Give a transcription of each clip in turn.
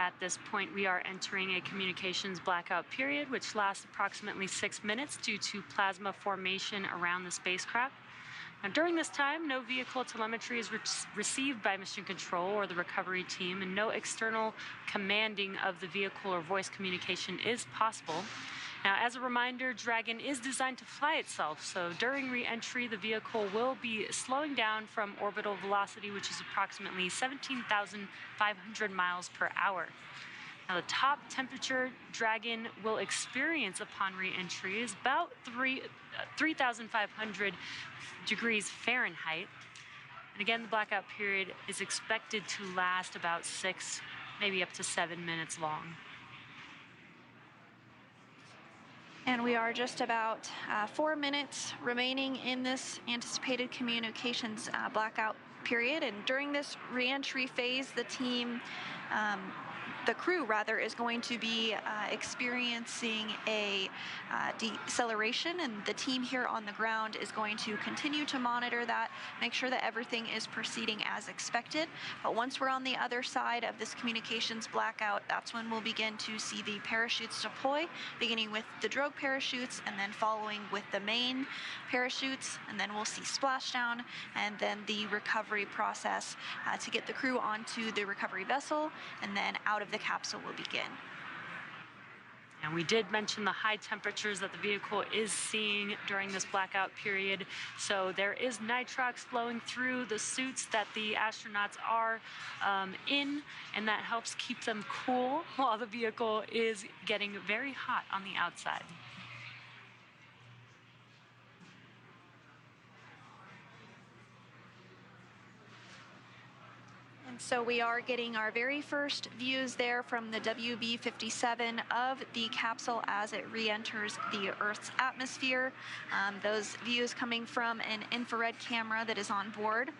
at this point, we are entering a communications blackout period, which lasts approximately 6 minutes due to plasma formation around the spacecraft. Now, during this time, no vehicle telemetry is received by mission control or the recovery team, and no external commanding of the vehicle or voice communication is possible. Now, as a reminder, Dragon is designed to fly itself, so during re-entry, the vehicle will be slowing down from orbital velocity, which is approximately 17,500 miles per hour. Now, the top temperature Dragon will experience upon re-entry is about 3,500 degrees Fahrenheit. And again, the blackout period is expected to last about 6, maybe up to 7 minutes long. And we are just about 4 minutes remaining in this anticipated communications blackout period. And during this re-entry phase, the crew rather, is going to be experiencing a deceleration, and the team here on the ground is going to continue to monitor that, make sure that everything is proceeding as expected. But once we're on the other side of this communications blackout, that's when we'll begin to see the parachutes deploy, beginning with the drogue parachutes and then following with the main parachutes, and then we'll see splashdown and then the recovery process to get the crew onto the recovery vessel, and then out of the capsule will begin. And we did mention the high temperatures that the vehicle is seeing during this blackout period. So there is nitrox flowing through the suits that the astronauts are in, and that helps keep them cool while the vehicle is getting very hot on the outside. So we are getting our very first views there from the WB-57 of the capsule as it re-enters the Earth's atmosphere. Those views coming from an infrared camera that is on board.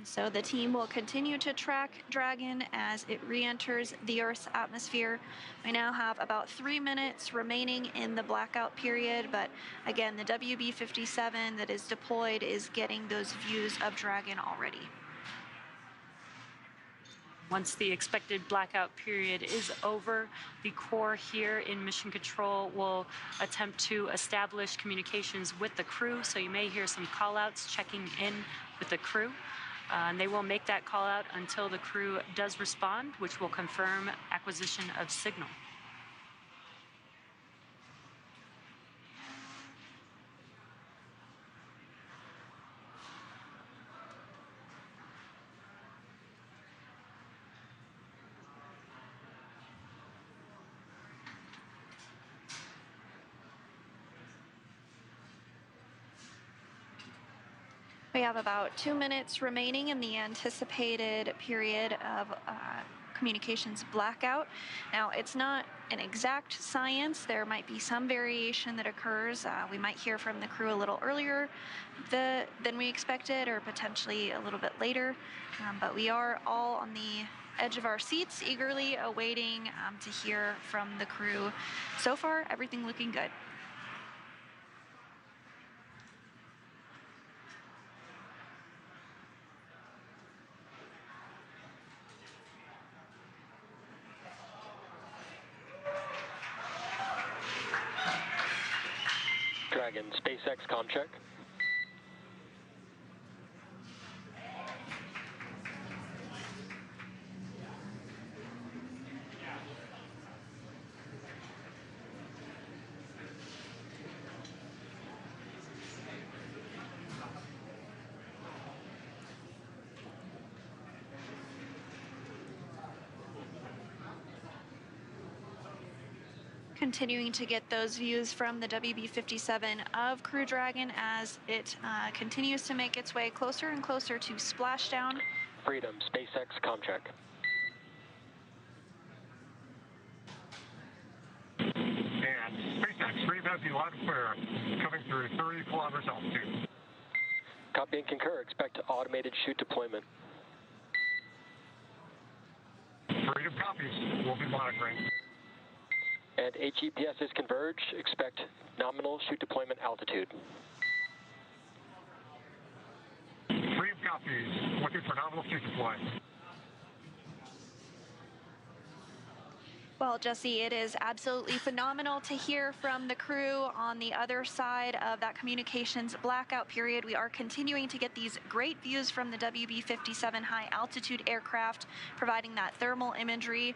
So the team will continue to track Dragon as it re-enters the Earth's atmosphere. We now have about 3 minutes remaining in the blackout period, but again, the WB-57 that is deployed is getting those views of Dragon already. Once the expected blackout period is over, the core here in Mission Control will attempt to establish communications with the crew, so you may hear some call-outs checking in with the crew. And they will make that call out until the crew does respond, which will confirm acquisition of signal. We have about 2 minutes remaining in the anticipated period of communications blackout. Now, it's not an exact science. There might be some variation that occurs. We might hear from the crew a little earlier than we expected, or potentially a little bit later. But we are all on the edge of our seats, eagerly awaiting to hear from the crew. So far, everything looking good. Dragon, SpaceX comm check. Continuing to get those views from the WB-57 of Crew Dragon as it continues to make its way closer and closer to splashdown. Freedom, SpaceX comm check. And SpaceX, Freedom has the loud and clear, coming through 30 kilometers altitude. Copy and concur. Expect automated chute deployment. Freedom copies. We'll be monitoring. And HEPSs converge. Expect nominal chute deployment altitude. Freedom copies. Looking for nominal chute deployment. Well, Jesse, it is absolutely phenomenal to hear from the crew on the other side of that communications blackout period. We are continuing to get these great views from the WB-57 high altitude aircraft, providing that thermal imagery.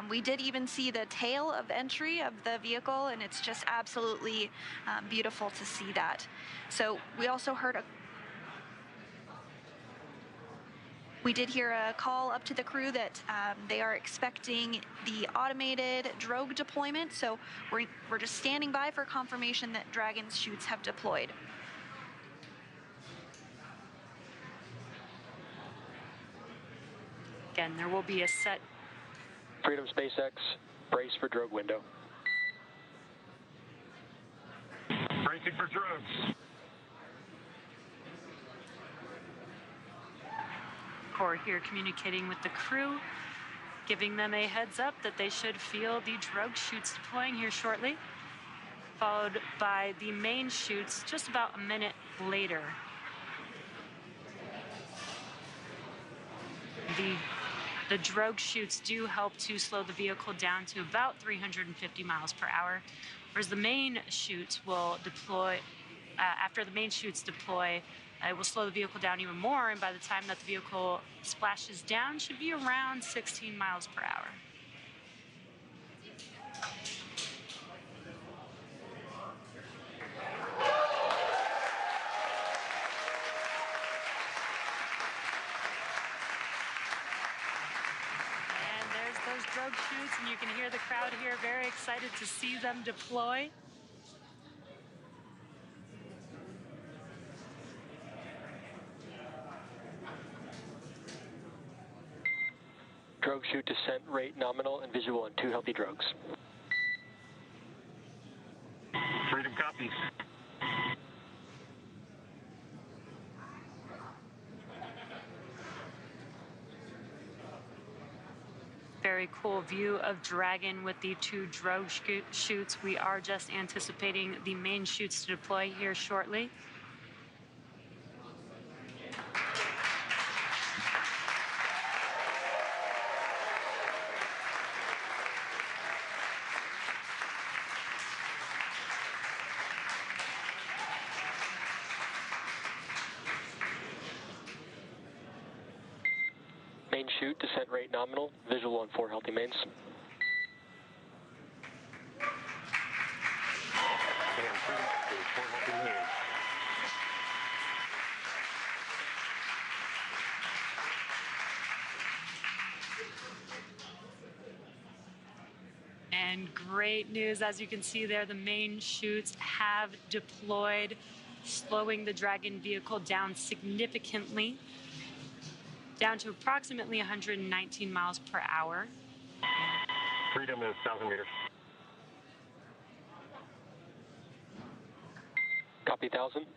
We did even see the tail of entry of the vehicle, and it's just absolutely beautiful to see that. So we also heard we did hear a call up to the crew that they are expecting the automated drogue deployment, so we're just standing by for confirmation that Dragon's chutes have deployed. Again, there will be a set. Freedom SpaceX, brace for drogue window. Bracing for drogues. Core here communicating with the crew, giving them a heads up that they should feel the drogue chutes deploying here shortly, followed by the main chutes just about a minute later. The drogue chutes do help to slow the vehicle down to about 350 miles per hour, whereas the main chutes will deploy, after the main chutes deploy, it will slow the vehicle down even more, and by the time that the vehicle splashes down, should be around 16 miles per hour. And there's those drogue chutes, and you can hear the crowd here very excited to see them deploy. Drogue chute descent rate nominal and visual on 2 healthy drogues. Freedom copies. Very cool view of Dragon with the 2 drogue chutes. We are just anticipating the main chutes to deploy here shortly. Main chute descent rate nominal, visual on 4 healthy mains. And great news, as you can see there, the main chutes have deployed, slowing the Dragon vehicle down significantly, down to approximately 119 miles per hour. Freedom is 1,000 meters. Copy 1,000.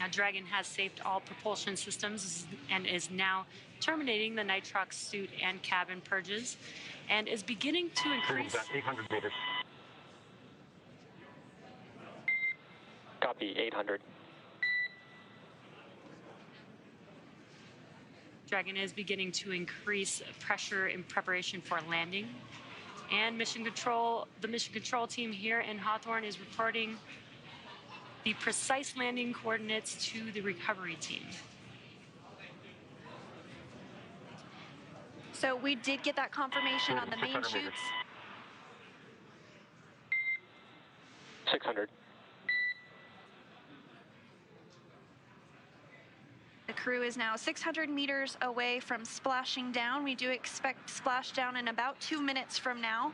Now, Dragon has saved all propulsion systems and is now terminating the nitrox suit and cabin purges, and is beginning to increase. Freedom's at 800 meters. Copy 800. Dragon is beginning to increase pressure in preparation for landing. And the mission control team here in Hawthorne is reporting the precise landing coordinates to the recovery team. So we did get that confirmation on the main 600 meters. chutes. 600. The crew is now 600 meters away from splashing down. We do expect splashdown in about 2 minutes from now.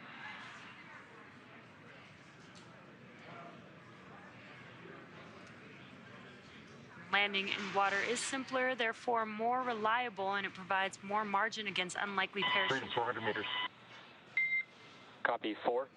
Landing in water is simpler, therefore more reliable, and it provides more margin against unlikely parachute. Freedom 400 meters. Copy 4.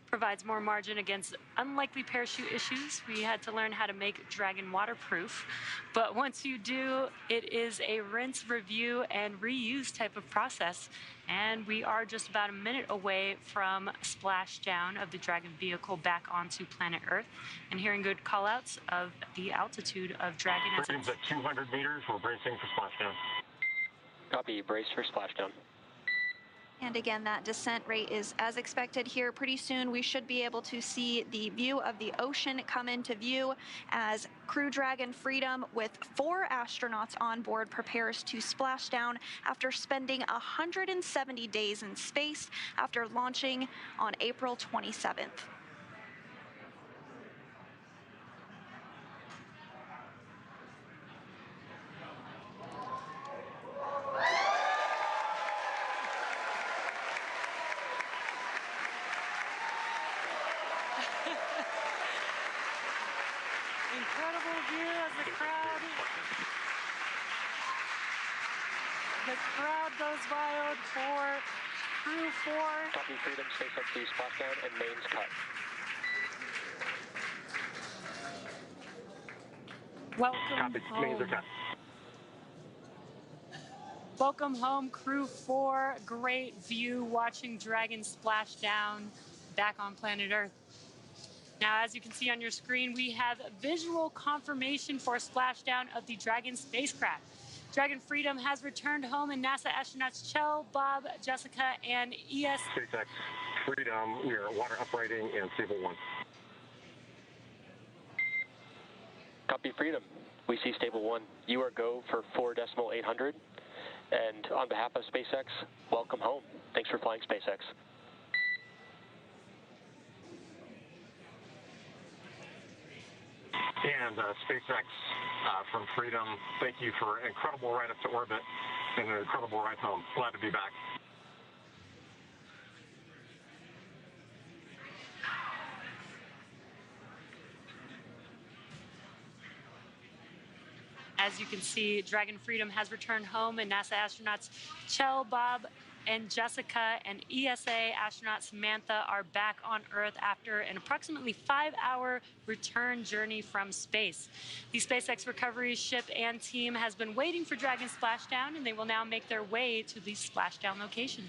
provides more margin against unlikely parachute issues. We had to learn how to make Dragon waterproof, but once you do, it is a rinse, review, and reuse type of process. And we are just about a minute away from splashdown of the Dragon vehicle back onto planet Earth, and hearing good callouts of the altitude of Dragon. Freedom's at 200 meters. We're bracing for splashdown. Copy, brace for splashdown. And again, that descent rate is as expected here. Pretty soon we should be able to see the view of the ocean come into view as Crew Dragon Freedom with 4 astronauts on board prepares to splash down after spending 170 days in space after launching on April 27th. Incredible view as the crowd goes wild for Crew 4. Copy, Freedom, SpaceX to splashdown and mains cut. Welcome Copy. Mains are home. cut. Welcome home, Crew 4. Great view watching Dragon splash down back on planet Earth. Now, as you can see on your screen, we have visual confirmation for splashdown of the Dragon spacecraft. Dragon Freedom has returned home, and NASA astronauts Kjell, Bob, Jessica, and SpaceX Freedom, we are water uprighting and stable 1. Copy, Freedom. We see stable 1. You are go for 4.800. And on behalf of SpaceX, welcome home. Thanks for flying SpaceX. And SpaceX from Freedom, thank you for an incredible ride up to orbit and an incredible ride home. Glad to be back. As you can see, Dragon Freedom has returned home, and NASA astronauts Kjell, Bob, and Jessica and ESA astronaut Samantha are back on Earth after an approximately 5-hour return journey from space. The SpaceX recovery ship and team has been waiting for Dragon splashdown, and they will now make their way to the splashdown location.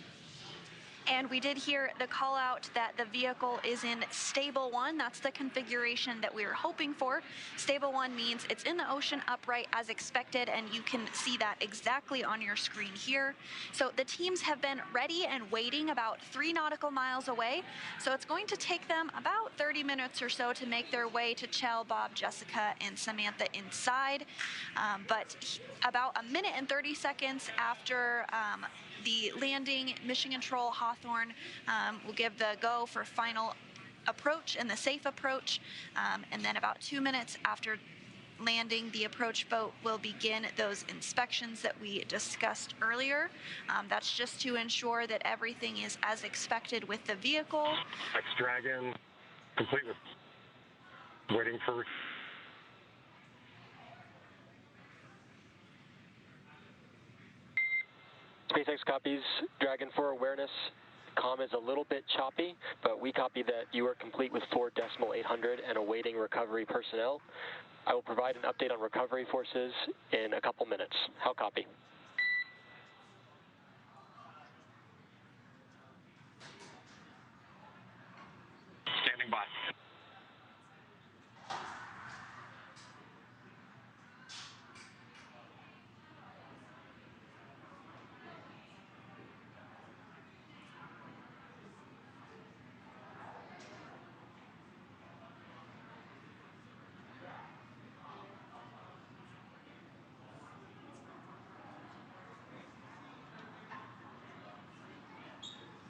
And we did hear the call out that the vehicle is in stable 1. That's the configuration that we were hoping for. Stable 1 means it's in the ocean upright as expected, and you can see that exactly on your screen here. So the teams have been ready and waiting about 3 nautical miles away. So it's going to take them about 30 minutes or so to make their way to Kjell, Bob, Jessica, and Samantha inside. But about a minute and 30 seconds after the landing, Mission Control Hawthorne will give the go for final approach and the safe approach. And then about 2 minutes after landing, the approach boat will begin those inspections that we discussed earlier. That's just to ensure that everything is as expected with the vehicle. X-Dragon, complete with waiting for... SpaceX copies Dragon for awareness. Comm is a little bit choppy, but we copy that you are complete with 4.800 and awaiting recovery personnel. I will provide an update on recovery forces in a couple minutes. How copy? Standing by.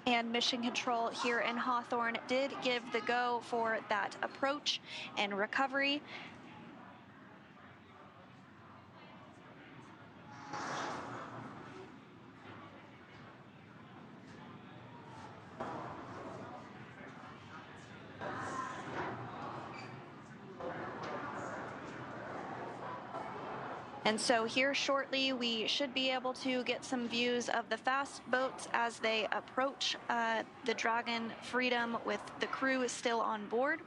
And Mission Control here in Hawthorne did give the go for that approach and recovery. And so here shortly, we should be able to get some views of the fast boats as they approach the Dragon Freedom with the crew still on board.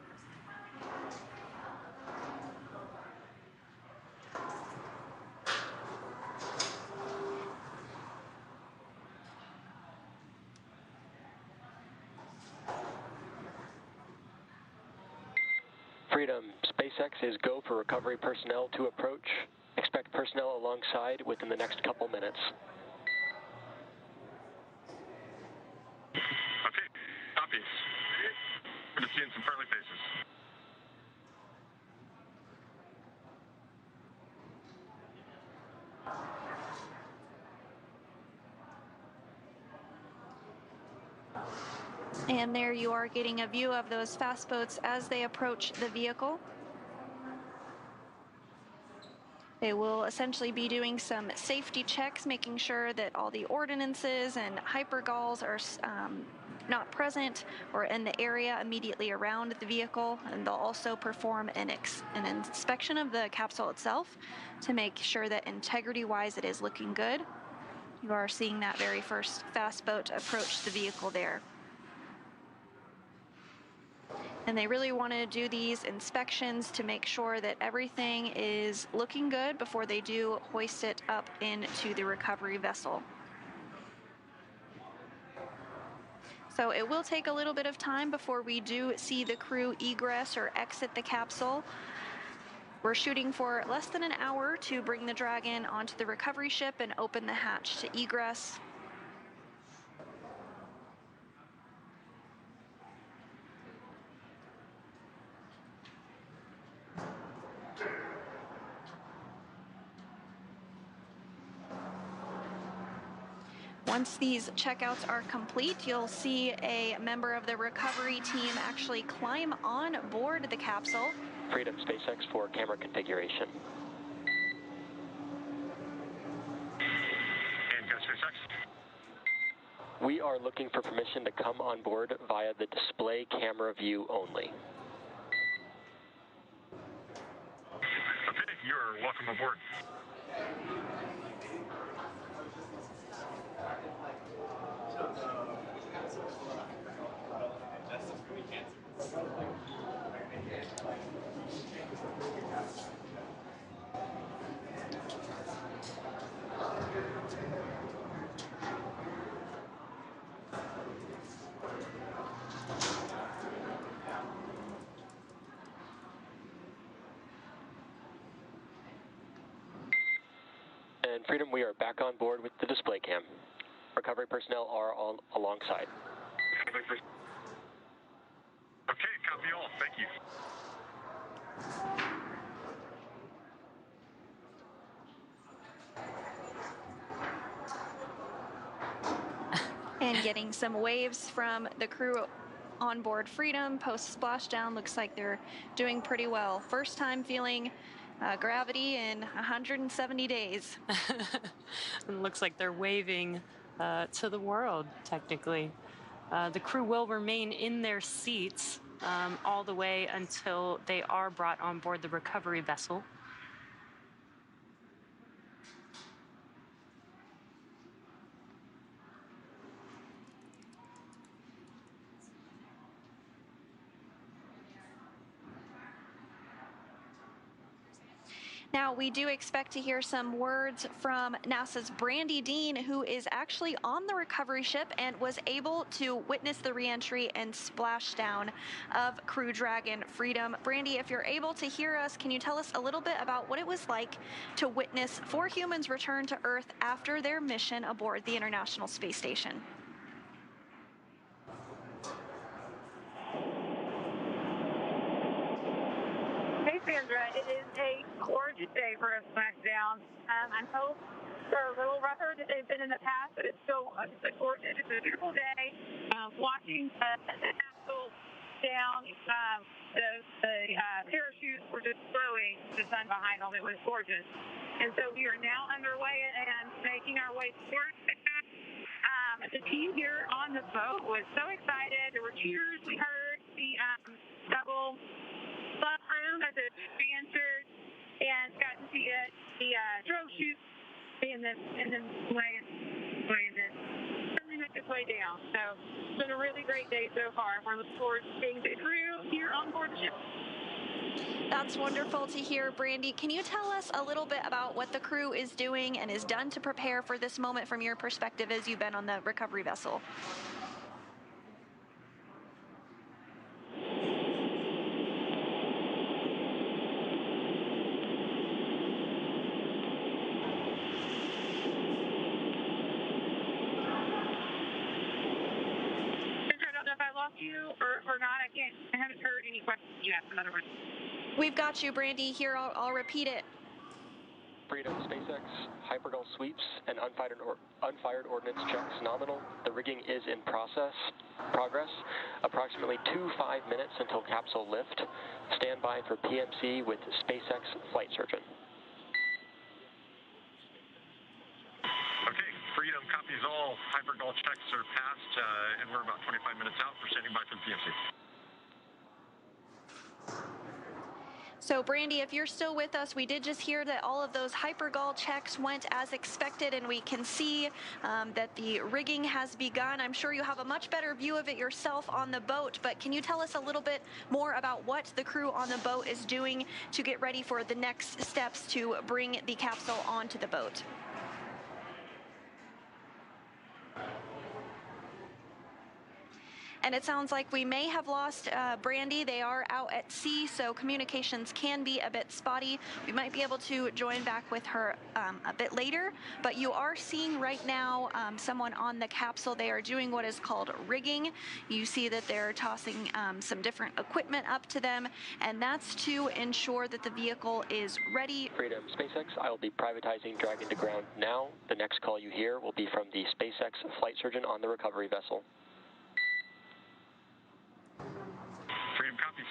Freedom, SpaceX is go for recovery personnel to approach. Expect personnel alongside within the next couple minutes. Okay, copy. We're seeing some friendly faces. And there you are getting a view of those fast boats as they approach the vehicle. They will essentially be doing some safety checks, making sure that all the ordnances and hypergalls are not present or in the area immediately around the vehicle. And they'll also perform an inspection of the capsule itself to make sure that integrity-wise it is looking good. You are seeing that very first fast boat approach the vehicle there. And they really want to do these inspections to make sure that everything is looking good before they do hoist it up into the recovery vessel. So it will take a little bit of time before we do see the crew egress or exit the capsule. We're shooting for less than an hour to bring the Dragon onto the recovery ship and open the hatch to egress. Once these checkouts are complete, you'll see a member of the recovery team actually climb on board the capsule. Freedom, SpaceX for camera configuration. And SpaceX. We are looking for permission to come on board via the display camera view only. Okay, you're welcome aboard. And Freedom, we are back on board with the display cam. Recovery personnel are all alongside. Okay, copy all. Thank you. And getting some waves from the crew on board Freedom post splashdown. Looks like they're doing pretty well. First time feeling gravity in 170 days. It looks like they're waving to the world, technically. The crew will remain in their seats all the way until they are brought on board the recovery vessel. Now, we do expect to hear some words from NASA's Brandy Dean, who is actually on the recovery ship and was able to witness the reentry and splashdown of Crew Dragon Freedom. Brandy, if you're able to hear us, can you tell us a little bit about what it was like to witness 4 humans return to Earth after their mission aboard the International Space Station? Hey Sandra, it is a gorgeous day for a smackdown. I hope they're a little rougher than they've been in the past, but it's still it's a beautiful day. Watching the capsule down, the parachutes were just glowing, the sun behind them. It was gorgeous. And so we are now underway and making our way towards the team here on the boat was so excited. There were cheers. We heard the double room as it re-entered and got to see it. The drove chute and then make its way down. So it's been a really great day so far. We're looking forward to seeing the crew here on board the ship. That's wonderful to hear, Brandy. Can you tell us a little bit about what the crew is doing and is done to prepare for this moment from your perspective as you've been on the recovery vessel? You or not, I haven't heard any questions yet, in other words. We've got you, Brandy. Here, I'll repeat it. Freedom, SpaceX, hypergol sweeps, and unfired ordnance checks nominal. The rigging is in progress. Approximately 5 minutes until capsule lift. Stand by for PMC with SpaceX flight surgeon. Okay, Freedom copies all. Hypergol checks are passed, and we're about 25 minutes out. We're standing by for the PMC. So, Brandy, if you're still with us, we did just hear that all of those hypergol checks went as expected, and we can see that the rigging has begun. I'm sure you have a much better view of it yourself on the boat, but can you tell us a little bit more about what the crew on the boat is doing to get ready for the next steps to bring the capsule onto the boat? And it sounds like we may have lost Brandy. They are out at sea, so communications can be a bit spotty. We might be able to join back with her a bit later, but you are seeing right now someone on the capsule. They are doing what is called rigging. You see that they're tossing some different equipment up to them, and that's to ensure that the vehicle is ready. Freedom, SpaceX, I will be privatizing Dragon to ground now. The next call you hear will be from the SpaceX flight surgeon on the recovery vessel. Freedom copies.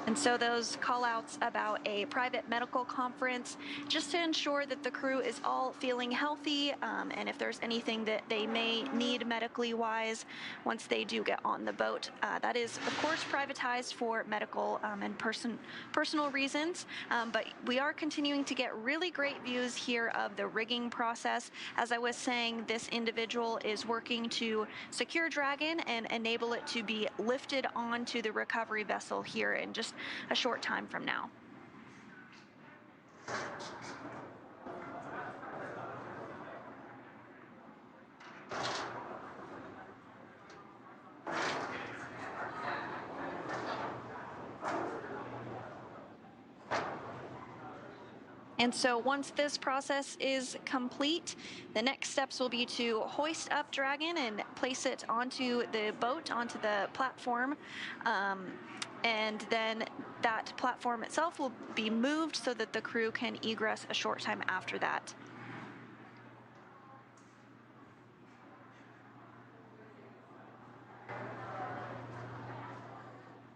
And so those call-outs about a private medical conference, just to ensure that the crew is all feeling healthy, and if there's anything that they may need medically wise once they do get on the boat. That is, of course, privatized for medical and personal reasons, but we are continuing to get really great views here of the rigging process. As I was saying, this individual is working to secure Dragon and enable it to be lifted onto the recovery vessel here in just a short time from now. And so once this process is complete, the next steps will be to hoist up Dragon and place it onto the boat, onto the platform. And then that platform itself will be moved so that the crew can egress a short time after that.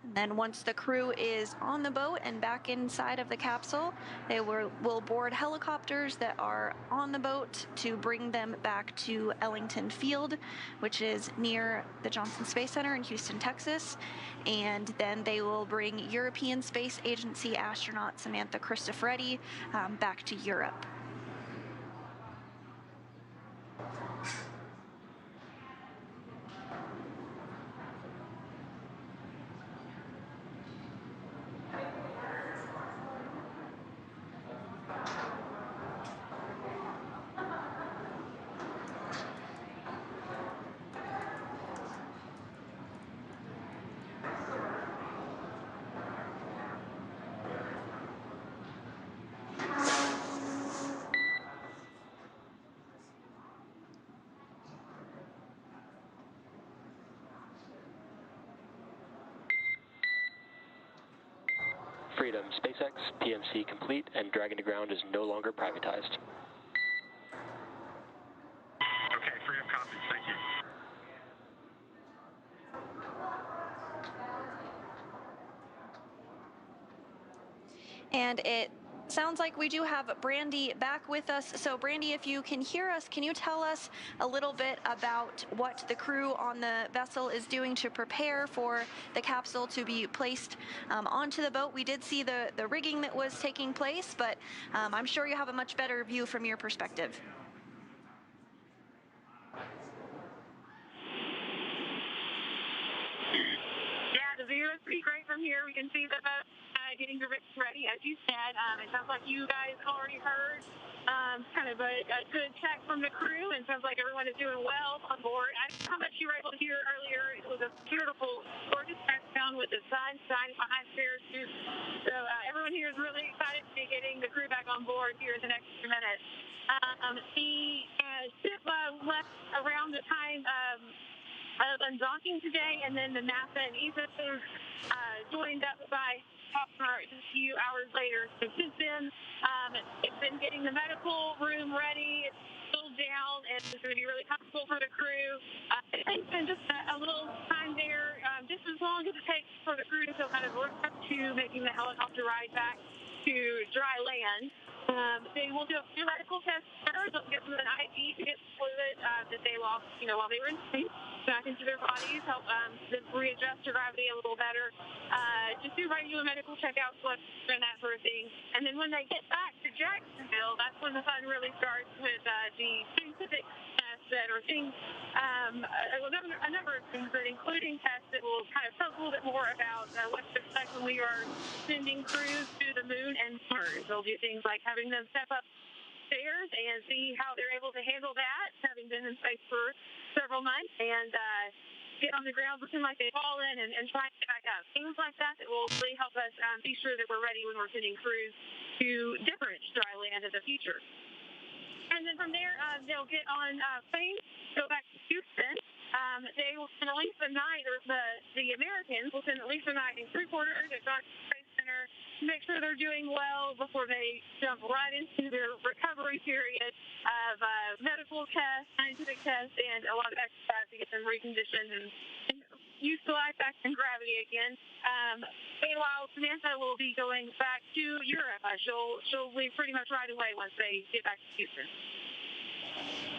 And then once the crew is on the boat and back inside of the capsule, they will board helicopters that are on the boat to bring them back to Ellington Field, which is near the Johnson Space Center in Houston, Texas. And then they will bring European Space Agency astronaut Samantha Cristoforetti back to Europe. Freedom, SpaceX, PMC complete, and Dragon to ground is no longer privatized. Okay, Freedom copies. Thank you. And it Sounds like we do have Brandy back with us. So Brandy, if you can hear us, can you tell us a little bit about what the crew on the vessel is doing to prepare for the capsule to be placed onto the boat? We did see the rigging that was taking place, but I'm sure you have a much better view from your perspective. Yeah, the view is pretty great from here. We can see the boat getting the rigs ready, as you said. It sounds like you guys already heard kind of a good check from the crew, and sounds like everyone is doing well on board. I don't know how much you were able to hear earlier. It was a beautiful, gorgeous touchdown with the sun shining behind parachutes. So everyone here is really excited to be getting the crew back on board here in the next few minutes. The ship left around the time of undocking today, and then the NASA and ESA was joined up by Hofstra a few hours later. So since then, it's been getting the medical room ready. It's filled down, and it's going to be really comfortable for the crew. It's been just a little time there, just as long as it takes for the crew to feel kind of worked up to making the helicopter ride back to dry land. They will do a few medical tests first. They'll get them an IV to get fluid that they lost, while they were in space, back into their bodies, help them readjust to gravity a little better. Just do regular medical checkouts and that sort of thing. And then when they get back to Jacksonville, that's when the fun really starts with the scientific tests that are things, a number of things, but including tests that will kind of tell us a little bit more about what to expect when we are sending crews to the moon and Mars. They'll do things like having them step up stairs and see how they're able to handle that, having been in space for several months, and get on the ground looking like they've fallen and try to get back up. Things like that will really help us be sure that we're ready when we're sending crews to different dry land in the future. And then from there, they'll get on planes, go back to Houston. They will spend at least a night, or the Americans will spend at least a night in crew quarters at Johnson Space Center to make sure they're doing well before they jump right into their recovery period of medical tests, scientific tests, and a lot of exercise to get them reconditioned and used to life back in gravity again. Meanwhile, Samantha will be going back to Europe. She'll leave pretty much right away once they get back to Houston.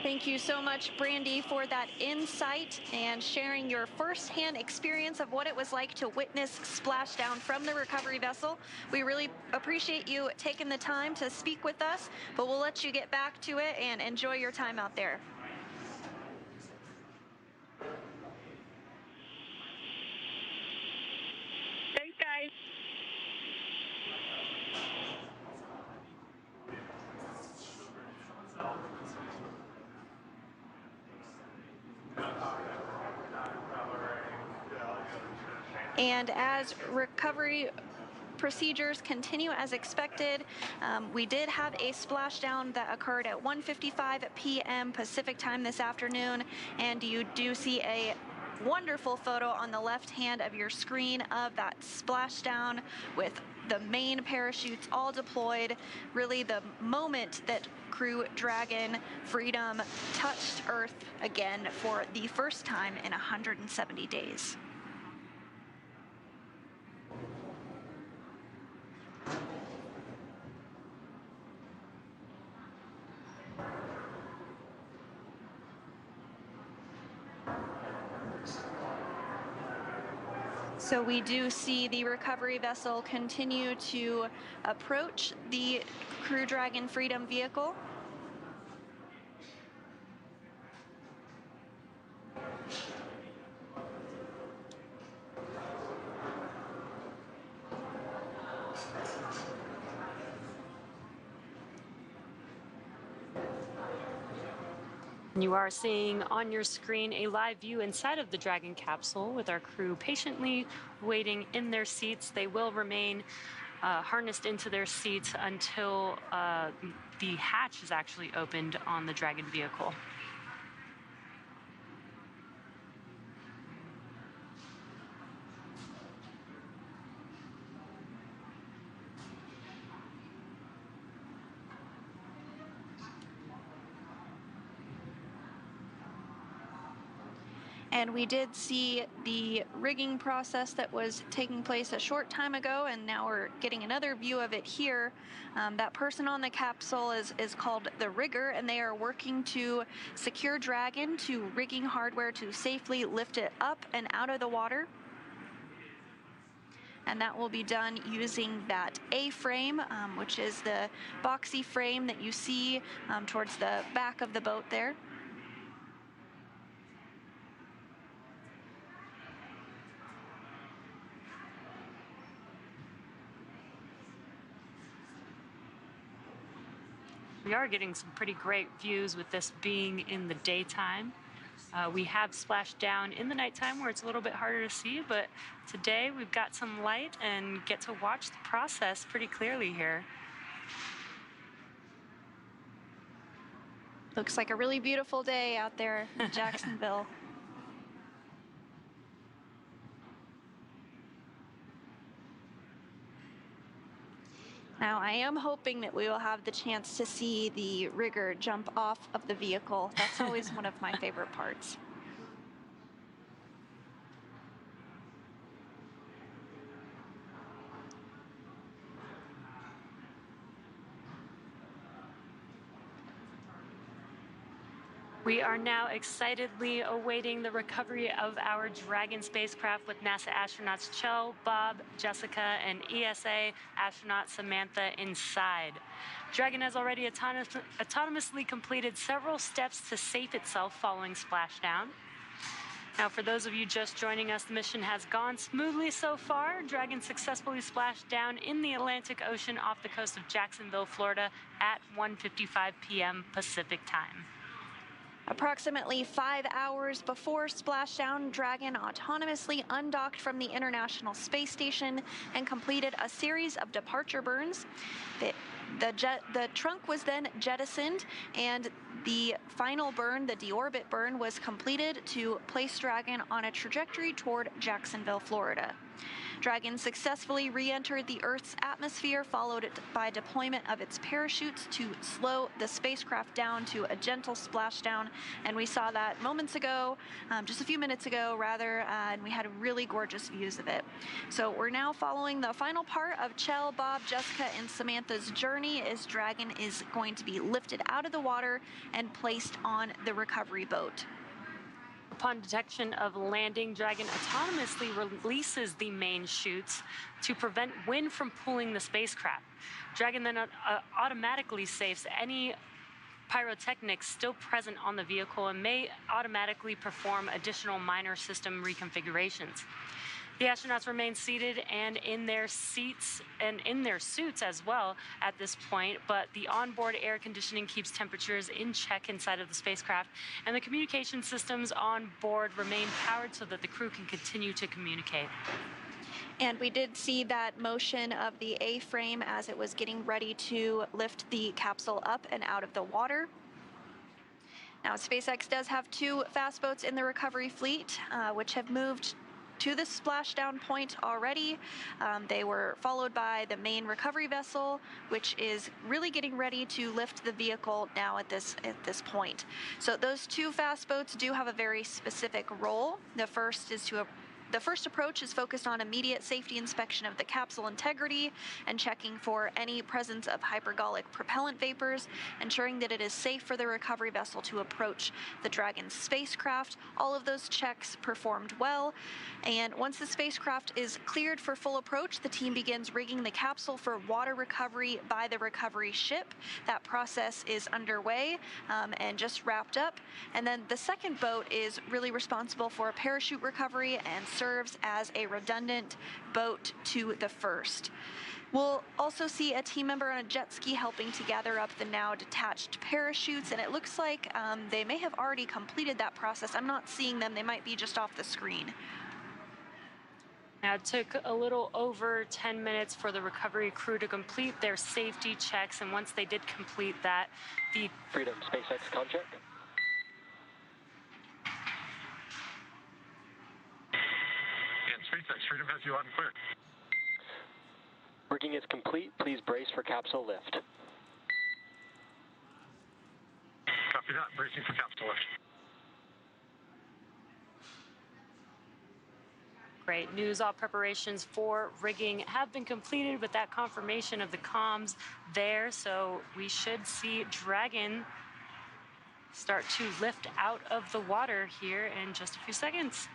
Thank you so much, Brandy, for that insight and sharing your firsthand experience of what it was like to witness splashdown from the recovery vessel. We really appreciate you taking the time to speak with us, but we'll let you get back to it and enjoy your time out there. Thanks, guys. And as recovery procedures continue as expected, we did have a splashdown that occurred at 1:55 p.m. Pacific time this afternoon, and you do see a wonderful photo on the left hand of your screen of that splashdown with the main parachutes all deployed. Really the moment that Crew Dragon Freedom touched Earth again for the first time in 170 days. So we do see the recovery vessel continue to approach the Crew Dragon Freedom vehicle. You are seeing on your screen a live view inside of the Dragon capsule with our crew patiently waiting in their seats. They will remain harnessed into their seats until the hatch is actually opened on the Dragon vehicle. And we did see the rigging process that was taking place a short time ago, and now we're getting another view of it here. That person on the capsule is called the rigger, and they are working to secure Dragon to rigging hardware to safely lift it up and out of the water. And that will be done using that A-frame, which is the boxy frame that you see towards the back of the boat there. We are getting some pretty great views with this being in the daytime. We have splashed down in the nighttime where it's a little bit harder to see, but today we've got some light and get to watch the process pretty clearly here. Looks like a really beautiful day out there in Jacksonville. Now, I am hoping that we will have the chance to see the rigger jump off of the vehicle. That's always one of my favorite parts. We are now excitedly awaiting the recovery of our Dragon spacecraft with NASA astronauts Kjell, Bob, Jessica, and ESA astronaut Samantha inside. Dragon has already autonomously completed several steps to safe itself following splashdown. Now, for those of you just joining us, the mission has gone smoothly so far. Dragon successfully splashed down in the Atlantic Ocean off the coast of Jacksonville, Florida at 1:55 p.m. Pacific time. Approximately 5 hours before splashdown, Dragon autonomously undocked from the International Space Station and completed a series of departure burns. The trunk was then jettisoned, and the final burn, the deorbit burn, was completed to place Dragon on a trajectory toward Jacksonville, Florida. Dragon successfully re-entered the Earth's atmosphere, followed by deployment of its parachutes to slow the spacecraft down to a gentle splashdown. And we saw that moments ago, just a few minutes ago, rather, and we had really gorgeous views of it. So we're now following the final part of Kjell, Bob, Jessica, and Samantha's journey as Dragon is going to be lifted out of the water and placed on the recovery boat. Upon detection of landing, Dragon autonomously releases the main chutes to prevent wind from pulling the spacecraft. Dragon then automatically safes any pyrotechnics still present on the vehicle and may automatically perform additional minor system reconfigurations. The astronauts remain seated and in their seats and in their suits as well at this point, but the onboard air conditioning keeps temperatures in check inside of the spacecraft, and the communication systems on board remain powered so that the crew can continue to communicate. And we did see that motion of the A-frame as it was getting ready to lift the capsule up and out of the water. Now, SpaceX does have 2 fast boats in the recovery fleet, which have moved to the splashdown point already. They were followed by the main recovery vessel, which is really getting ready to lift the vehicle now at this point. So those 2 fast boats do have a very specific role. The first approach is focused on immediate safety inspection of the capsule integrity and checking for any presence of hypergolic propellant vapors, ensuring that it is safe for the recovery vessel to approach the Dragon spacecraft. All of those checks performed well, and once the spacecraft is cleared for full approach, the team begins rigging the capsule for water recovery by the recovery ship. That process is underway and just wrapped up. And then the second boat is really responsible for parachute recovery and serves as a redundant boat to the first. We'll also see a team member on a jet ski helping to gather up the now detached parachutes, and it looks like they may have already completed that process. I'm not seeing them. They might be just off the screen. Now, it took a little over 10 minutes for the recovery crew to complete their safety checks, and once they did complete that, the Freedom SpaceX contract. And SpaceX, Freedom has you on clear. Rigging is complete. Please brace for capsule lift. Copy that. Bracing for capsule lift. Great news. All preparations for rigging have been completed with that confirmation of the comms there. So we should see Dragon start to lift out of the water here in just a few seconds.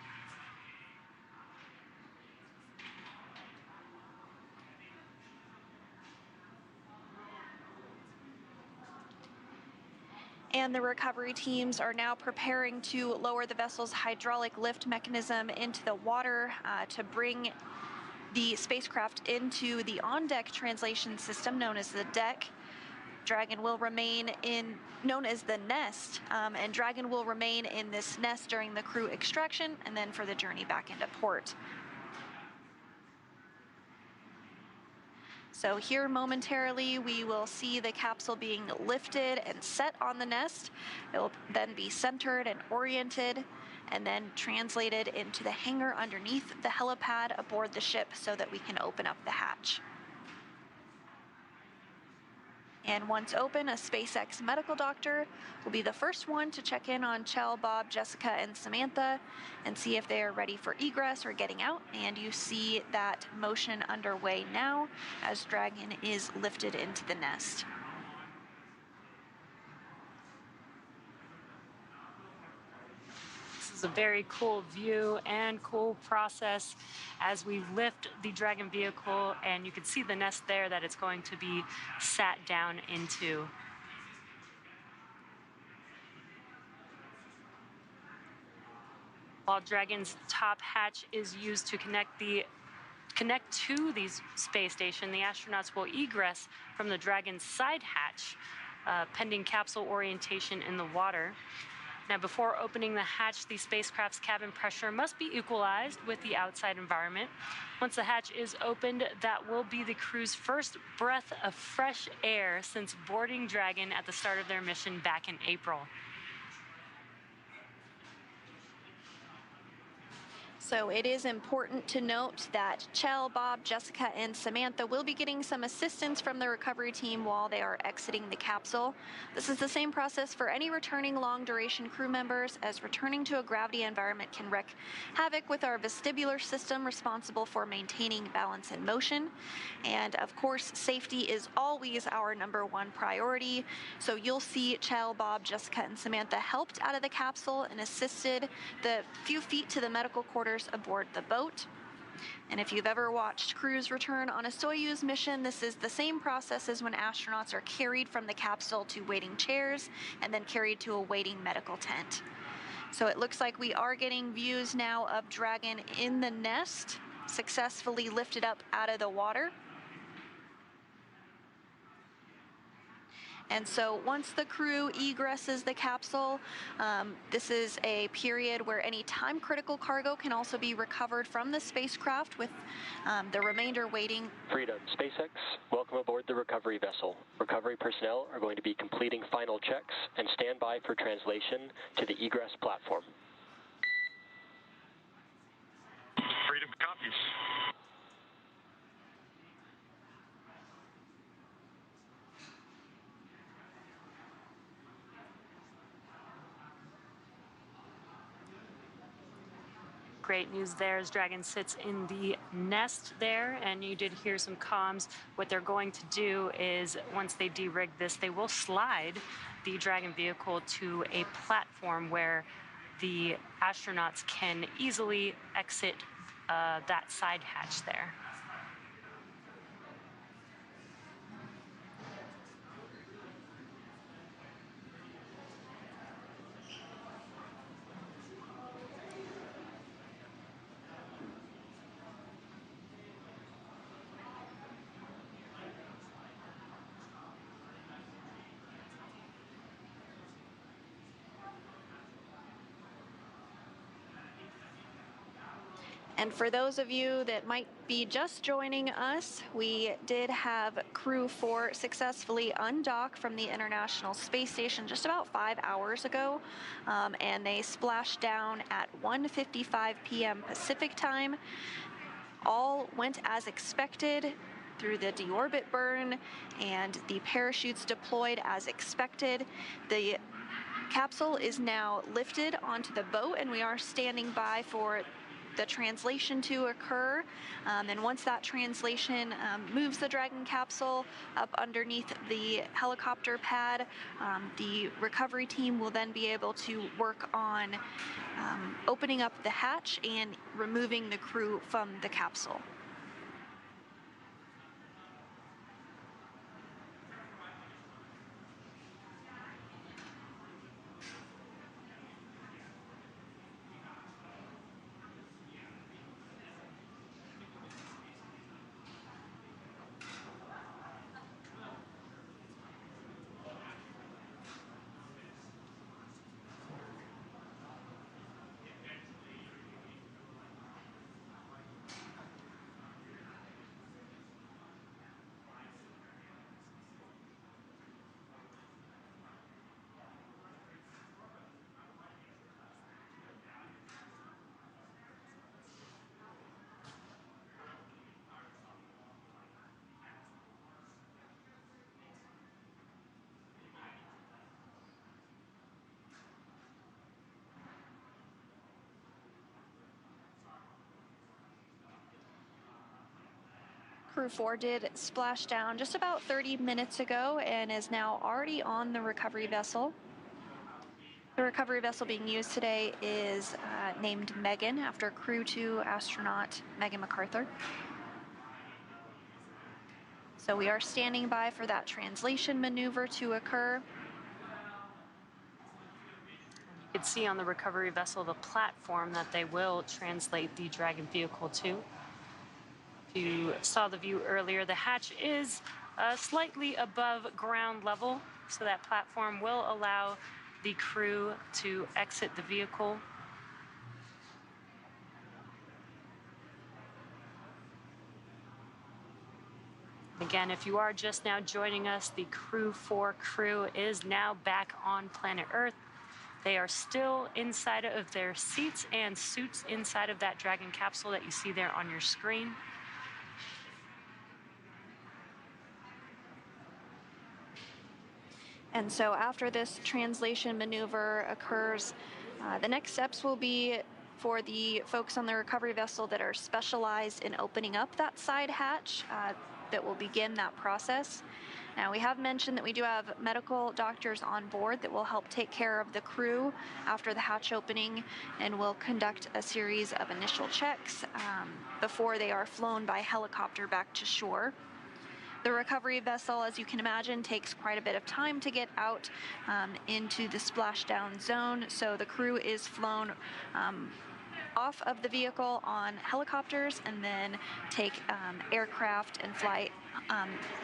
And the recovery teams are now preparing to lower the vessel's hydraulic lift mechanism into the water to bring the spacecraft into the on-deck translation system known as the deck. Dragon will remain known as the nest, and Dragon will remain in this nest during the crew extraction and then for the journey back into port. So here momentarily we will see the capsule being lifted and set on the nest. It will then be centered and oriented and then translated into the hangar underneath the helipad aboard the ship so that we can open up the hatch. And once open, a SpaceX medical doctor will be the first one to check in on Kjell, Bob, Jessica, and Samantha and see if they are ready for egress or getting out. And you see that motion underway now as Dragon is lifted into the nest. This is a very cool view and cool process as we lift the Dragon vehicle, and you can see the nest there that it's going to be sat down into. While Dragon's top hatch is used to connect to the space station, the astronauts will egress from the Dragon's side hatch, pending capsule orientation in the water. Now, before opening the hatch, the spacecraft's cabin pressure must be equalized with the outside environment. Once the hatch is opened, that will be the crew's first breath of fresh air since boarding Dragon at the start of their mission back in April. So it is important to note that Kjell, Bob, Jessica, and Samantha will be getting some assistance from the recovery team while they are exiting the capsule. This is the same process for any returning long-duration crew members, as returning to a gravity environment can wreak havoc with our vestibular system responsible for maintaining balance and motion. And of course, safety is always our #1 priority. So you'll see Kjell, Bob, Jessica, and Samantha helped out of the capsule and assisted the few feet to the medical quarters aboard the boat. And if you've ever watched crews return on a Soyuz mission, this is the same process as when astronauts are carried from the capsule to waiting chairs and then carried to a waiting medical tent. So it looks like we are getting views now of Dragon in the nest, successfully lifted up out of the water. And so once the crew egresses the capsule, this is a period where any time-critical cargo can also be recovered from the spacecraft, with the remainder waiting. Freedom, SpaceX, welcome aboard the recovery vessel. Recovery personnel are going to be completing final checks and stand by for translation to the egress platform. Freedom copies. Great news there as Dragon sits in the nest there, and you did hear some comms. What they're going to do is, once they de-rig this, they will slide the Dragon vehicle to a platform where the astronauts can easily exit that side hatch there. And for those of you that might be just joining us, we did have Crew 4 successfully undock from the International Space Station just about 5 hours ago, and they splashed down at 1:55 p.m. Pacific time. All went as expected through the deorbit burn, and the parachutes deployed as expected. The capsule is now lifted onto the boat, and we are standing by for the translation to occur. And once that translation moves the Dragon capsule up underneath the helicopter pad, the recovery team will then be able to work on opening up the hatch and removing the crew from the capsule. Crew 4 did splash down just about 30 minutes ago and is now already on the recovery vessel. The recovery vessel being used today is named Megan, after Crew 2 astronaut Megan McArthur. So we are standing by for that translation maneuver to occur. You can see on the recovery vessel the platform that they will translate the Dragon vehicle to. If you saw the view earlier, the hatch is slightly above ground level, so that platform will allow the crew to exit the vehicle. Again, if you are just now joining us, the Crew 4 crew is now back on planet Earth. They are still inside of their seats and suits inside of that Dragon capsule that you see there on your screen. And so after this translation maneuver occurs, the next steps will be for the folks on the recovery vessel that are specialized in opening up that side hatch that will begin that process. Now, we have mentioned that we do have medical doctors on board that will help take care of the crew after the hatch opening and will conduct a series of initial checks before they are flown by helicopter back to shore. The recovery vessel, as you can imagine, takes quite a bit of time to get out into the splashdown zone, so the crew is flown off of the vehicle on helicopters and then take aircraft and flight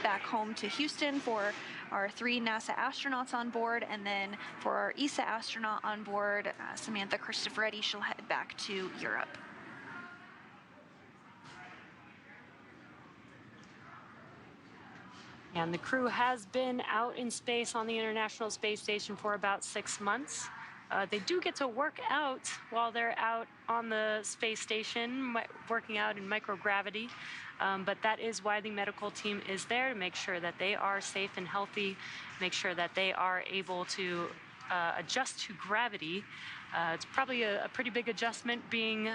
back home to Houston for our 3 NASA astronauts on board, and then for our ESA astronaut on board, Samantha Cristoforetti, she'll head back to Europe. And the crew has been out in space on the International Space Station for about 6 months. They do get to work out while they're out on the space station, working out in microgravity. But that is why the medical team is there, to make sure that they are safe and healthy, make sure that they are able to adjust to gravity. It's probably a pretty big adjustment being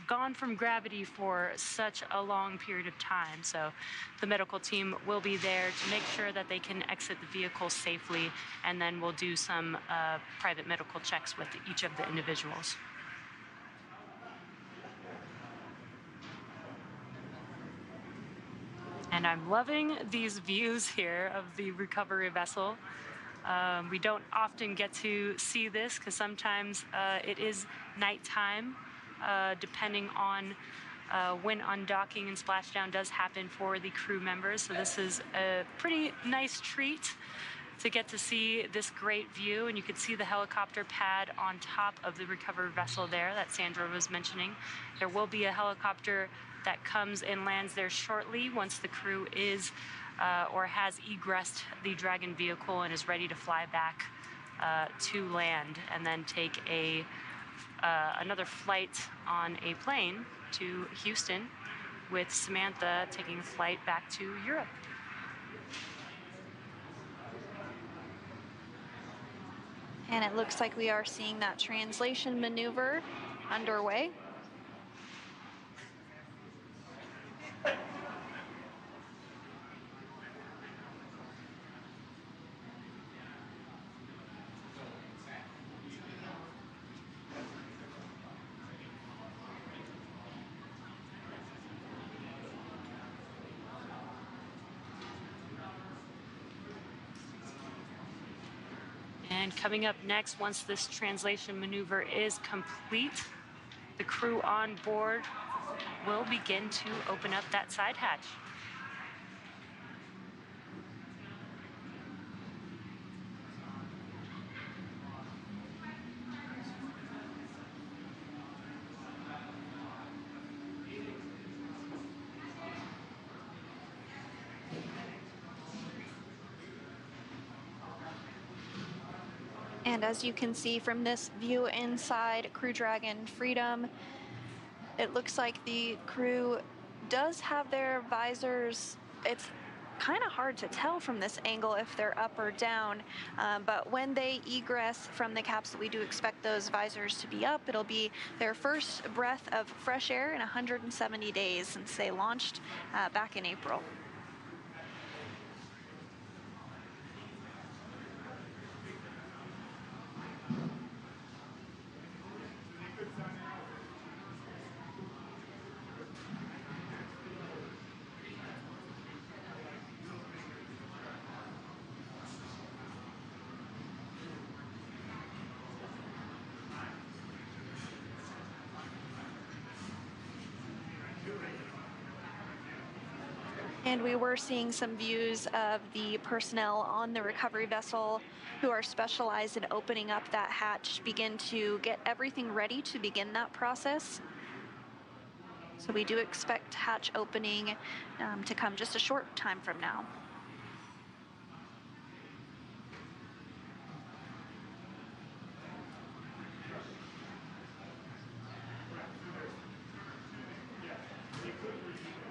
gone from gravity for such a long period of time. So the medical team will be there to make sure that they can exit the vehicle safely, and then we'll do some private medical checks with each of the individuals. And I'm loving these views here of the recovery vessel. We don't often get to see this because sometimes it is nighttime, depending on when undocking and splashdown does happen for the crew members. So this is a pretty nice treat to get to see this great view. And you can see the helicopter pad on top of the recovery vessel there that Sandra was mentioning. There will be a helicopter that comes and lands there shortly once the crew is or has egressed the Dragon vehicle and is ready to fly back to land, and then take another flight on a plane to Houston, with Samantha taking a flight back to Europe. And it looks like we are seeing that translation maneuver underway. And coming up next, once this translation maneuver is complete, the crew on board will begin to open up that side hatch. And as you can see from this view inside Crew Dragon Freedom, it looks like the crew does have their visors. It's kind of hard to tell from this angle if they're up or down, but when they egress from the capsule, we do expect those visors to be up. It'll be their first breath of fresh air in 170 days since they launched back in April. And we were seeing some views of the personnel on the recovery vessel who are specialized in opening up that hatch begin to get everything ready to begin that process. So we do expect hatch opening to come just a short time from now.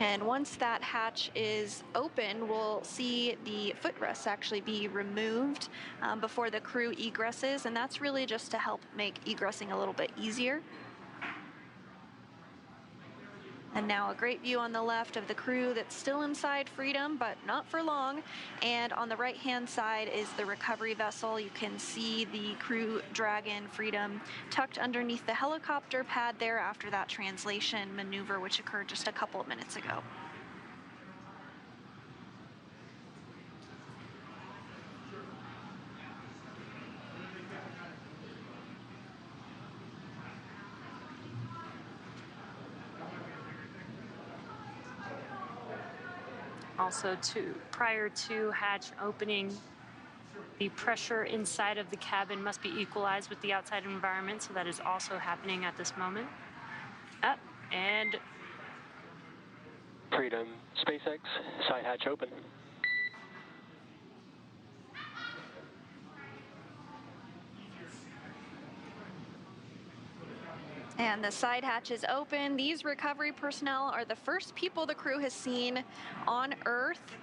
And once that hatch is open, we'll see the footrests actually be removed before the crew egresses, and that's really just to help make egressing a little bit easier. And now a great view on the left of the crew that's still inside Freedom, but not for long. And on the right-hand side is the recovery vessel. You can see the Crew Dragon Freedom tucked underneath the helicopter pad there after that translation maneuver, which occurred just a couple of minutes ago. Also, prior to hatch opening, the pressure inside of the cabin must be equalized with the outside environment, so that is also happening at this moment. Up and Freedom, SpaceX, side hatch open. And the side hatch is open. These recovery personnel are the first people the crew has seen on Earth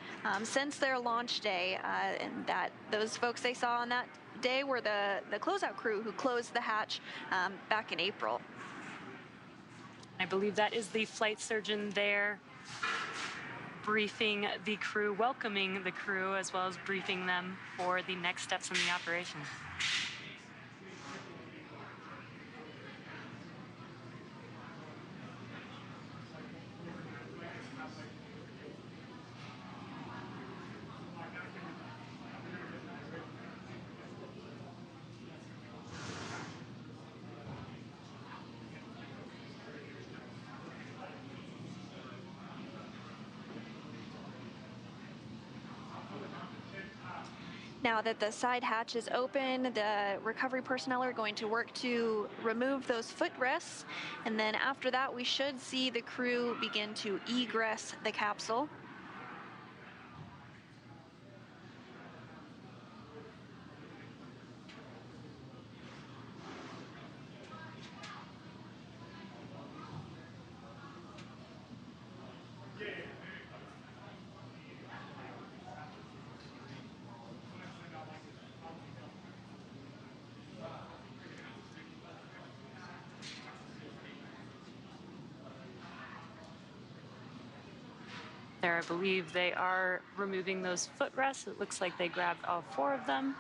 since their launch day. And those folks they saw on that day were the closeout crew who closed the hatch back in April. I believe that is the flight surgeon there briefing the crew, welcoming the crew, as well as briefing them for the next steps in the operation. Now that the side hatch is open, the recovery personnel are going to work to remove those footrests, and then after that we should see the crew begin to egress the capsule. There, I believe they are removing those footrests. It looks like they grabbed all 4 of them.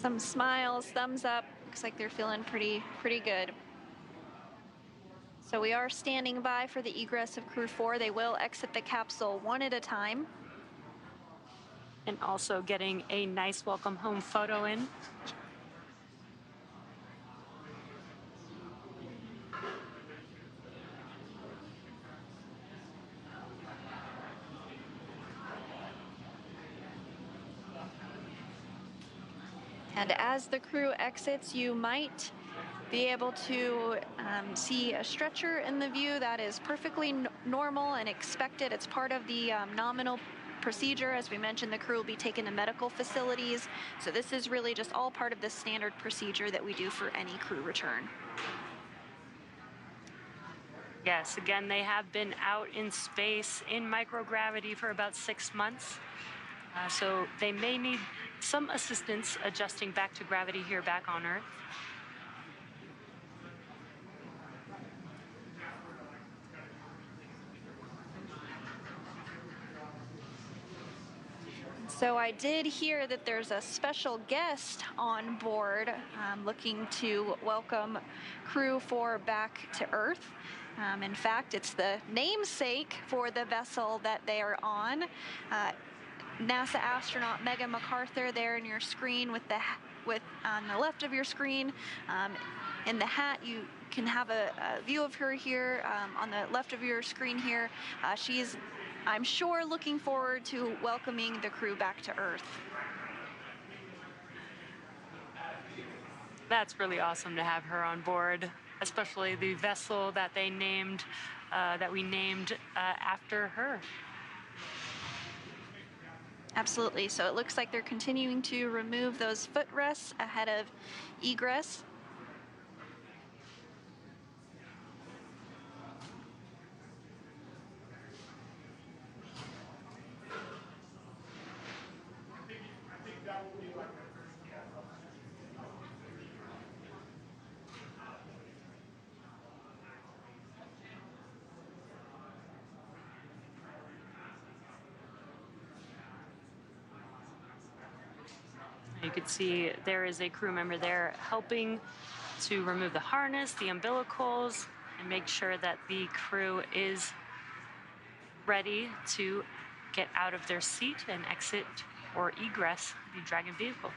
Some smiles, thumbs up. Looks like they're feeling pretty good. So we are standing by for the egress of Crew 4. They will exit the capsule one at a time. And also getting a nice welcome home photo in. And as the crew exits, you might be able to see a stretcher in the view. That is perfectly normal and expected. It's part of the nominal procedure. As we mentioned, the crew will be taken to medical facilities. So this is really just all part of the standard procedure that we do for any crew return. Yes, again, they have been out in space in microgravity for about 6 months. So they may need some assistance adjusting back to gravity here back on Earth. So I did hear that there's a special guest on board looking to welcome Crew 4 back to Earth. In fact, it's the namesake for the vessel that they are on. NASA astronaut Megan MacArthur there in your screen with on the left of your screen. In the hat, you can have a view of her here on the left of your screen here. She's, I'm sure, looking forward to welcoming the crew back to Earth. That's really awesome to have her on board, especially the vessel that they named, that we named after her. Absolutely. So it looks like they're continuing to remove those footrests ahead of egress. You can see there is a crew member there helping to remove the harness, the umbilicals, and make sure that the crew is ready to get out of their seat and exit or egress the Dragon vehicle.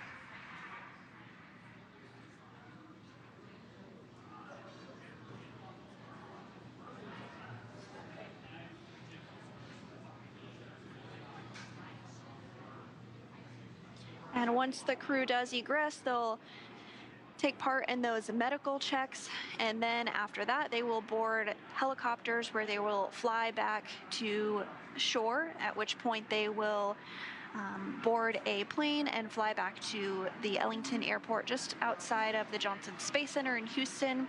And once the crew does egress, they'll take part in those medical checks, and then after that they will board helicopters where they will fly back to shore, at which point they will board a plane and fly back to the Ellington Airport just outside of the Johnson Space Center in Houston.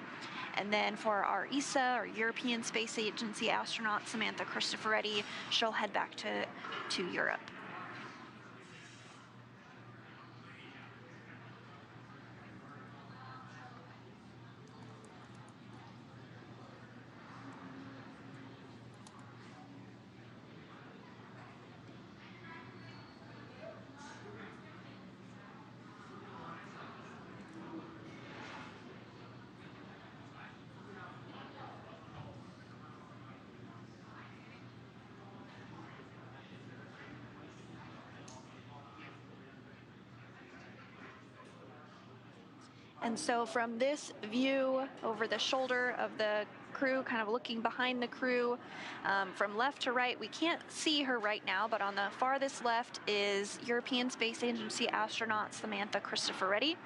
And then for our ESA, or European Space Agency astronaut Samantha Cristoforetti, she'll head back to Europe. And so from this view over the shoulder of the crew, kind of looking behind the crew, from left to right, we can't see her right now, but on the farthest left is European Space Agency astronaut Samantha Cristoforetti.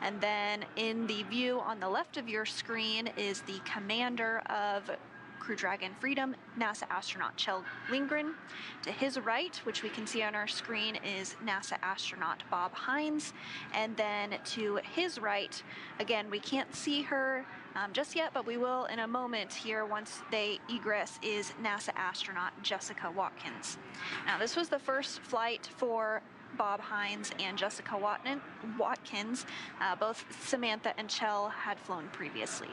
And then in the view on the left of your screen is the commander of Crew Dragon Freedom, NASA astronaut Kjell Lindgren. To his right, which we can see on our screen, is NASA astronaut Bob Hines. And then to his right, again, we can't see her just yet, but we will in a moment here once they egress, is NASA astronaut Jessica Watkins. Now, this was the first flight for Bob Hines and Jessica Watkins. Both Samantha and Kjell had flown previously.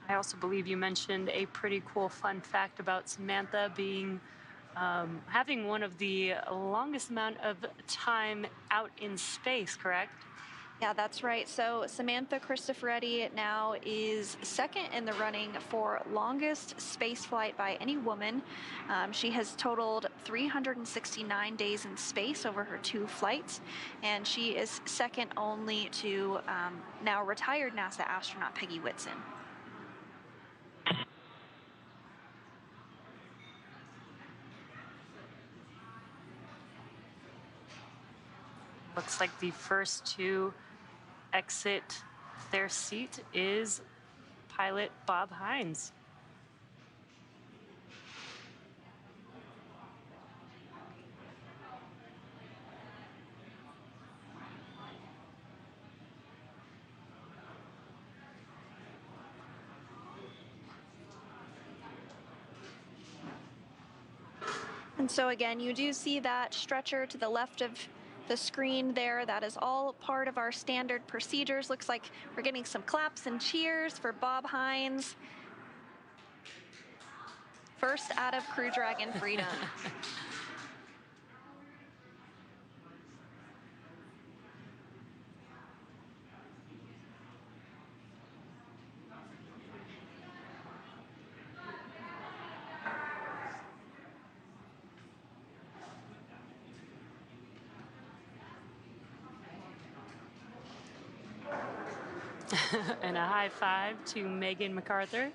I also believe you mentioned a pretty cool fun fact about Samantha being having one of the longest amount of time out in space, correct? Yeah, that's right. So Samantha Cristoforetti now is second in the running for longest space flight by any woman. She has totaled 369 days in space over her 2 flights, and she is second only to now retired NASA astronaut Peggy Whitson. Looks like the first to exit their seat is pilot Bob Hines. And so again, you do see that stretcher to the left of the screen there. That is all part of our standard procedures. Looks like we're getting some claps and cheers for Bob Hines. First out of Crew Dragon Freedom. And a high five to Megan MacArthur.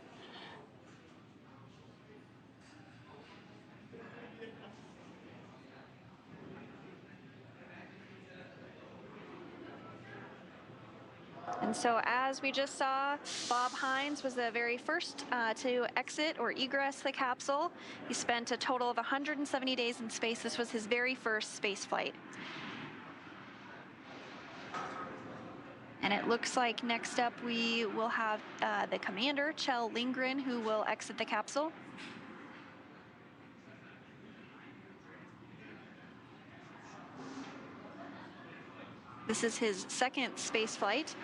And so as we just saw, Bob Hines was the very first to exit or egress the capsule. He spent a total of 170 days in space. This was his very first space flight. And it looks like next up we will have the commander, Kjell Lindgren, who will exit the capsule. This is his second space flight.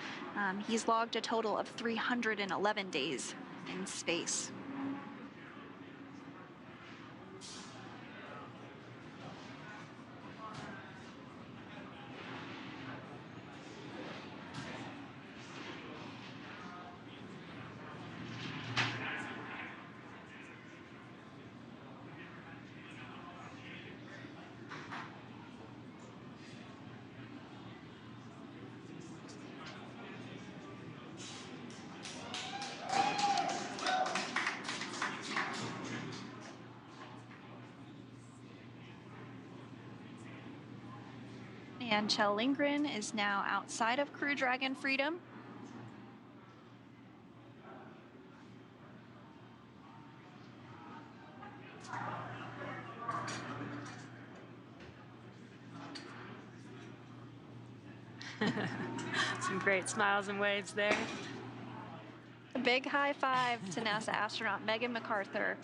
He's logged a total of 311 days in space. And Kjell Lindgren is now outside of Crew Dragon Freedom. Some great smiles and waves there. A big high five to NASA astronaut Megan MacArthur.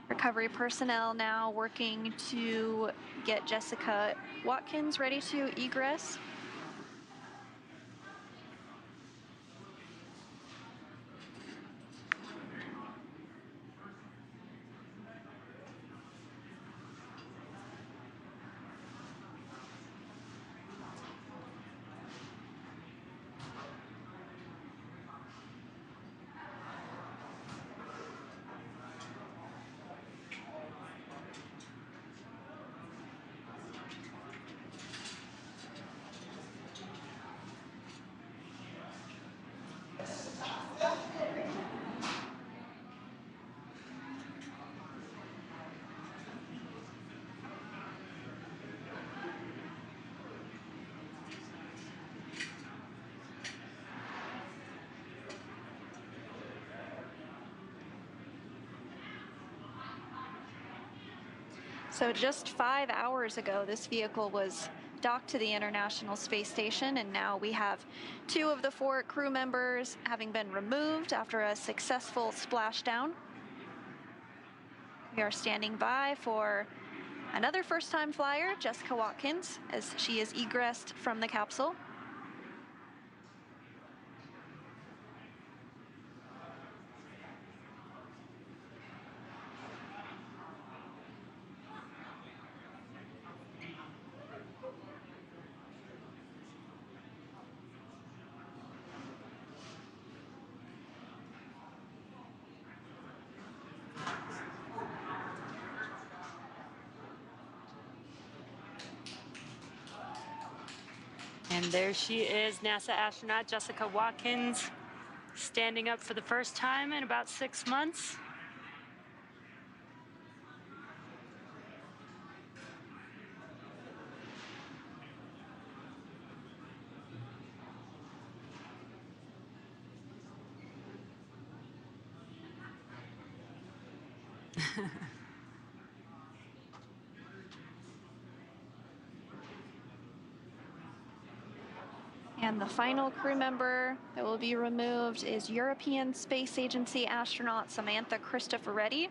Recovery personnel now working to get Jessica Watkins ready to egress. So just 5 hours ago, this vehicle was docked to the International Space Station, and now we have 2 of the 4 crew members having been removed after a successful splashdown. We are standing by for Another first-time flyer, Jessica Watkins, as she is egressed from the capsule. And there she is, NASA astronaut Jessica Watkins, standing up for the first time in about 6 months. And the final crew member that will be removed is European Space Agency astronaut Samantha Cristoforetti,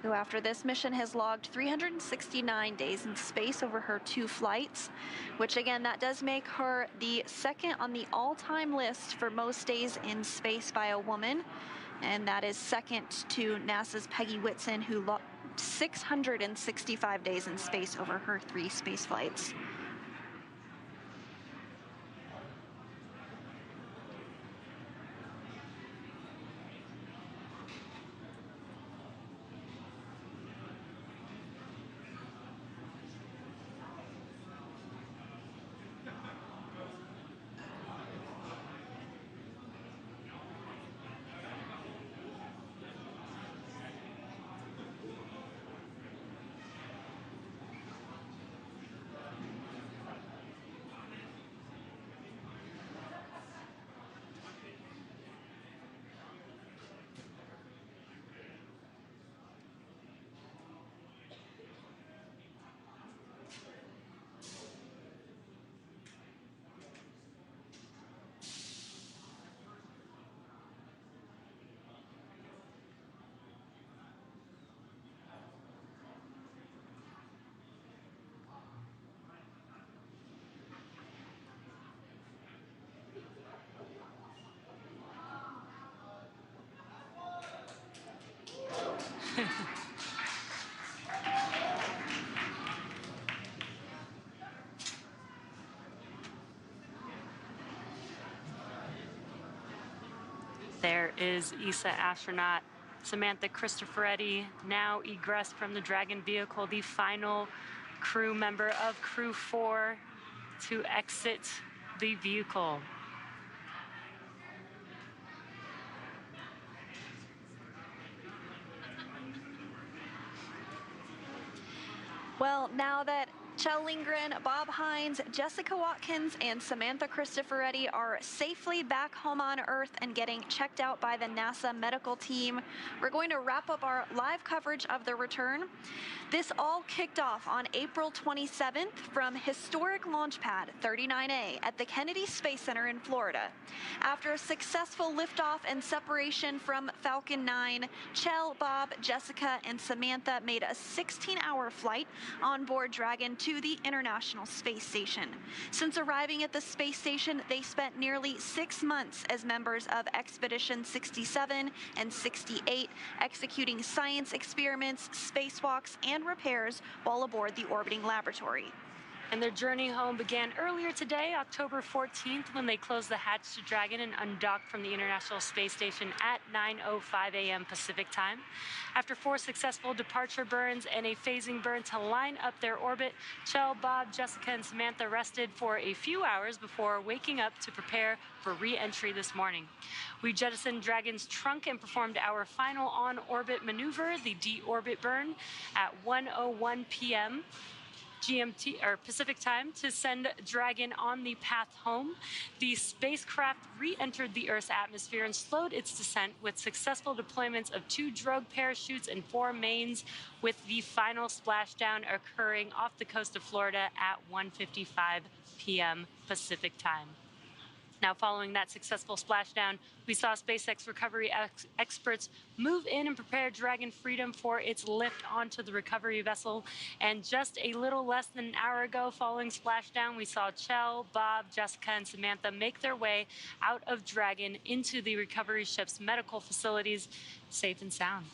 who after this mission has logged 369 days in space over her 2 flights, which again, that does make her the second on the all-time list for most days in space by a woman. And that is second to NASA's Peggy Whitson, who logged 665 days in space over her 3 space flights. There is ESA astronaut Samantha Cristoforetti, now egressed from the Dragon vehicle, the final crew member of Crew 4 to exit the vehicle. Well, now that Kjell Lindgren, Bob Hines, Jessica Watkins, and Samantha Cristoforetti are safely back home on Earth and getting checked out by the NASA medical team, we're going to wrap up our live coverage of the return. This all kicked off on April 27th from historic launch pad 39A at the Kennedy Space Center in Florida. After a successful liftoff and separation from Falcon 9, Kjell, Bob, Jessica, and Samantha made a 16-hour flight on board Dragon to the International Space Station. Since arriving at the space station, they spent nearly 6 months as members of Expedition 67 and 68, executing science experiments, spacewalks, and repairs while aboard the orbiting laboratory. And their journey home began earlier today, October 14th, when they closed the hatch to Dragon and undocked from the International Space Station at 9:05 a.m. Pacific time. After 4 successful departure burns and a phasing burn to line up their orbit, Kjell, Bob, Jessica, and Samantha rested for a few hours before waking up to prepare for re-entry this morning. We jettisoned Dragon's trunk and performed our final on-orbit maneuver, the de-orbit burn, at 1:01 p.m. GMT or Pacific time to send Dragon on the path home. The spacecraft re-entered the Earth's atmosphere and slowed its descent with successful deployments of 2 drogue parachutes and 4 mains, with the final splashdown occurring off the coast of Florida at 1:55 p.m. Pacific time. Now, following that successful splashdown, we saw SpaceX recovery experts move in and prepare Dragon Freedom for its lift onto the recovery vessel. And just a little less than an hour ago, following splashdown, we saw Kjell, Bob, Jessica, and Samantha make their way out of Dragon into the recovery ship's medical facilities, safe and sound.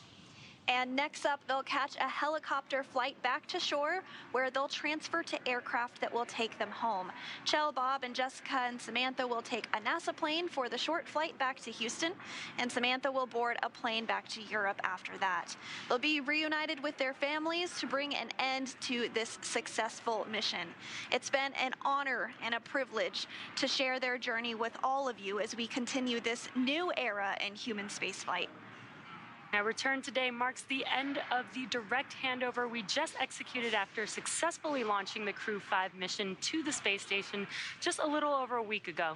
And next up, they'll catch a helicopter flight back to shore where they'll transfer to aircraft that will take them home. Kjell, Bob, and Jessica and Samantha will take a NASA plane for the short flight back to Houston, and Samantha will board a plane back to Europe after that. They'll be reunited with their families to bring an end to this successful mission. It's been an honor and a privilege to share their journey with all of you as we continue this new era in human spaceflight. Now, return today marks the end of the direct handover we just executed after successfully launching the Crew 5 mission to the space station just a little over a week ago.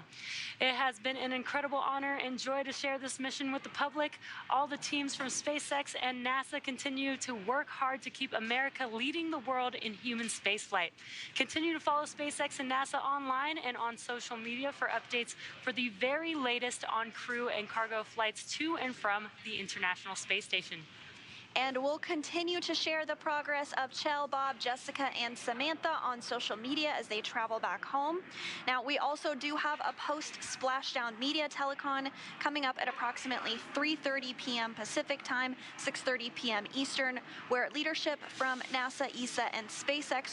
It has been an incredible honor and joy to share this mission with the public. All the teams from SpaceX and NASA continue to work hard to keep America leading the world in human spaceflight. Continue to follow SpaceX and NASA online and on social media for updates for the very latest on crew and cargo flights to and from the International Space Station. And we'll continue to share the progress of Kjell, Bob, Jessica, and Samantha on social media as they travel back home. Now, we also do have a post-splashdown media telecon coming up at approximately 3:30 p.m. Pacific time, 6:30 p.m. Eastern, where leadership from NASA, ESA, and SpaceX